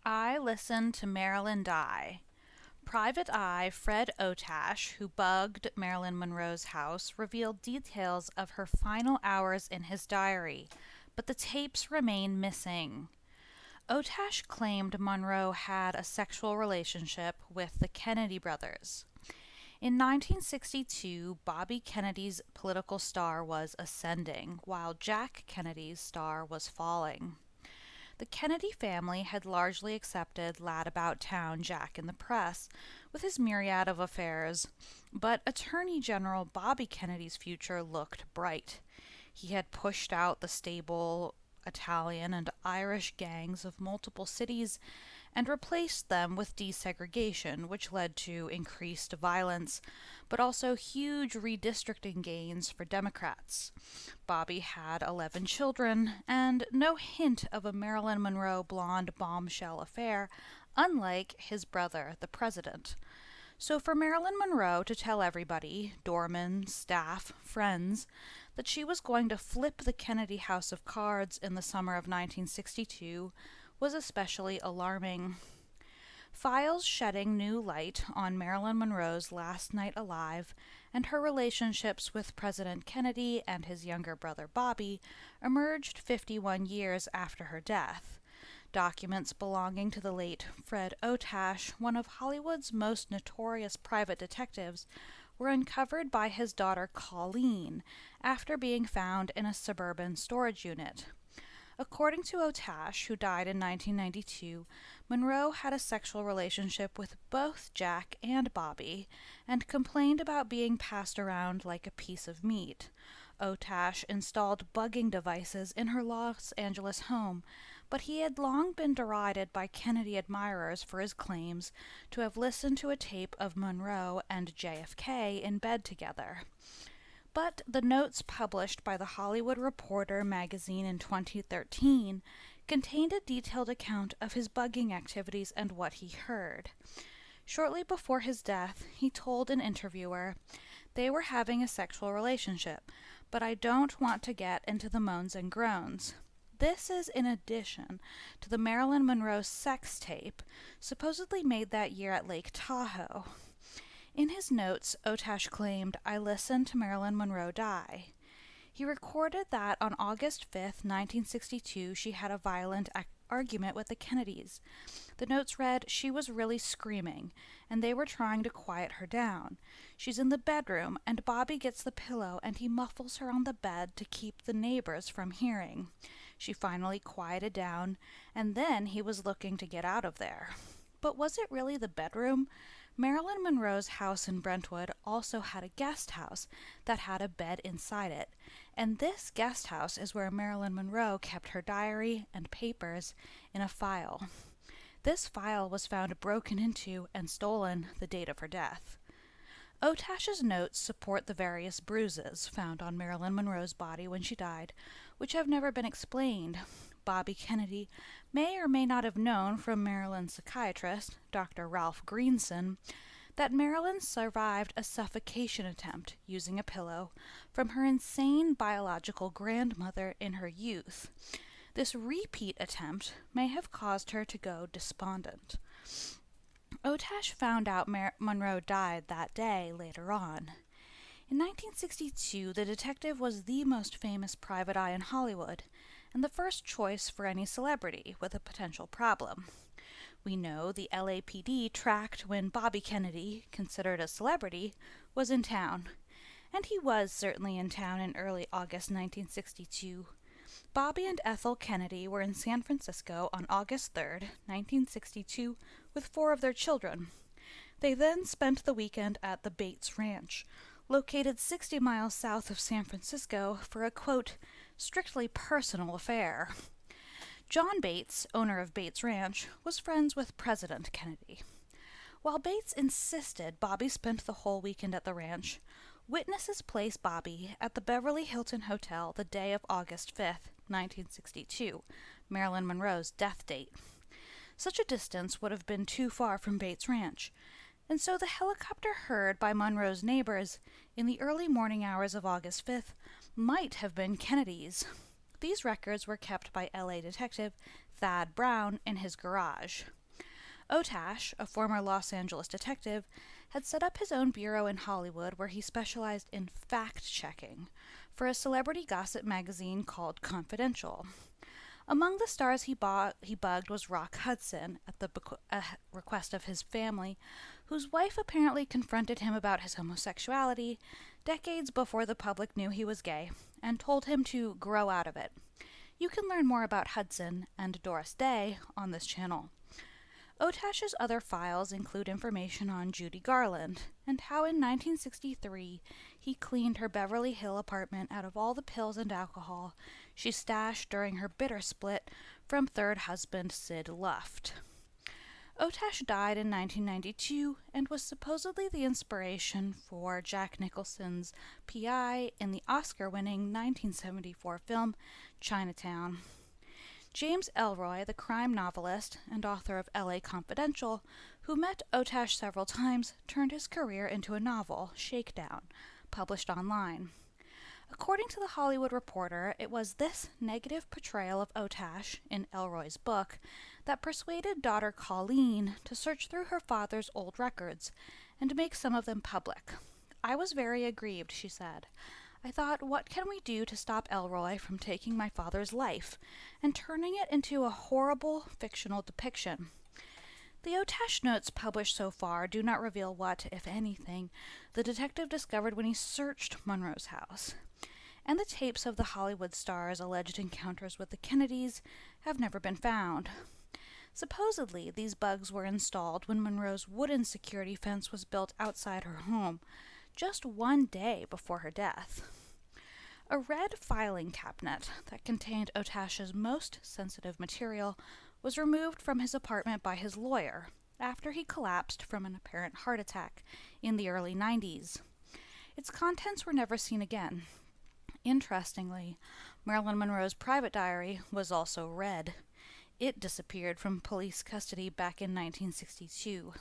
I listened to Marilyn die. Private Eye Fred Otash, who bugged Marilyn Monroe's house, revealed details of her final hours in his diary, but the tapes remain missing. Otash claimed Monroe had a sexual relationship with the Kennedy brothers. In 1962, Bobby Kennedy's political star was ascending, while Jack Kennedy's star was falling. The Kennedy family had largely accepted lad-about-town Jack in the press, with his myriad of affairs, but Attorney General Bobby Kennedy's future looked bright. He had pushed out the stable Italian and Irish gangs of multiple cities and replaced them with desegregation, which led to increased violence, but also huge redistricting gains for Democrats. Bobby had 11 children, and no hint of a Marilyn Monroe blonde bombshell affair, unlike his brother, the president. So for Marilyn Monroe to tell everybody, doormen, staff, friends, that she was going to flip the Kennedy house of cards in the summer of 1962 was especially alarming. Files shedding new light on Marilyn Monroe's last night alive and her relationships with President Kennedy and his younger brother Bobby emerged 51 years after her death. Documents belonging to the late Fred Otash, one of Hollywood's most notorious private detectives, were uncovered by his daughter Colleen after being found in a suburban storage unit. According to Otash, who died in 1992, Monroe had a sexual relationship with both Jack and Bobby and complained about being passed around like a piece of meat. Otash installed bugging devices in her Los Angeles home, but he had long been derided by Kennedy admirers for his claims to have listened to a tape of Monroe and JFK in bed together. But the notes published by the Hollywood Reporter magazine in 2013 contained a detailed account of his bugging activities and what he heard. Shortly before his death, he told an interviewer, "They were having a sexual relationship, but I don't want to get into the moans and groans." This is in addition to the Marilyn Monroe sex tape, supposedly made that year at Lake Tahoe. In his notes, Otash claimed, "I listened to Marilyn Monroe die." He recorded that on August 5, 1962, she had a violent argument with the Kennedys. The notes read, "She was really screaming, and they were trying to quiet her down. She's in the bedroom, and Bobby gets the pillow, and he muffles her on the bed to keep the neighbors from hearing. She finally quieted down, and then he was looking to get out of there." But was it really the bedroom? Marilyn Monroe's house in Brentwood also had a guest house that had a bed inside it, and this guest house is where Marilyn Monroe kept her diary and papers in a file. This file was found broken into and stolen the date of her death. Otash's notes support the various bruises found on Marilyn Monroe's body when she died, which have never been explained. Bobby Kennedy may or may not have known from Marilyn's psychiatrist, Dr. Ralph Greenson, that Marilyn survived a suffocation attempt using a pillow from her insane biological grandmother in her youth. This repeat attempt may have caused her to go despondent. Otash found out Monroe died that day later on. In 1962, the detective was the most famous private eye in Hollywood, and the first choice for any celebrity with a potential problem. We know the LAPD tracked when Bobby Kennedy, considered a celebrity, was in town. And he was certainly in town in early August 1962. Bobby and Ethel Kennedy were in San Francisco on August 3, 1962, with 4 of their children. They then spent the weekend at the Bates Ranch, located 60 miles south of San Francisco, for a, quote, strictly personal affair. John Bates, owner of Bates Ranch, was friends with President Kennedy. While Bates insisted Bobby spent the whole weekend at the ranch, witnesses placed Bobby at the Beverly Hilton Hotel the day of August 5, 1962, Marilyn Monroe's death date. Such a distance would have been too far from Bates Ranch, and so the helicopter heard by Monroe's neighbors in the early morning hours of August 5th might have been Kennedy's. These records were kept by LA detective Thad Brown in his garage. Otash, a former Los Angeles detective, had set up his own bureau in Hollywood where he specialized in fact-checking for a celebrity gossip magazine called Confidential. Among the stars he bugged was Rock Hudson, at the request of his family, whose wife apparently confronted him about his homosexuality decades before the public knew he was gay, and told him to grow out of it. You can learn more about Hudson and Doris Day on this channel. Otash's other files include information on Judy Garland, and how in 1963 he cleaned her Beverly Hill apartment out of all the pills and alcohol she stashed during her bitter split from third husband Sid Luft. Otash died in 1992 and was supposedly the inspiration for Jack Nicholson's PI in the Oscar-winning 1974 film Chinatown. James Ellroy, the crime novelist and author of LA Confidential, who met Otash several times, turned his career into a novel, Shakedown, published online. According to The Hollywood Reporter, it was this negative portrayal of Otash in Ellroy's book that persuaded daughter Colleen to search through her father's old records and make some of them public. "I was very aggrieved," she said. "I thought, what can we do to stop Ellroy from taking my father's life and turning it into a horrible fictional depiction?" The Otash notes published so far do not reveal what, if anything, the detective discovered when he searched Monroe's house. And the tapes of the Hollywood star's alleged encounters with the Kennedys have never been found. Supposedly, these bugs were installed when Monroe's wooden security fence was built outside her home, just one day before her death. A red filing cabinet that contained Otash's most sensitive material was removed from his apartment by his lawyer after he collapsed from an apparent heart attack in the early 90s. Its contents were never seen again. Interestingly, Marilyn Monroe's private diary was also red. It disappeared from police custody back in 1962.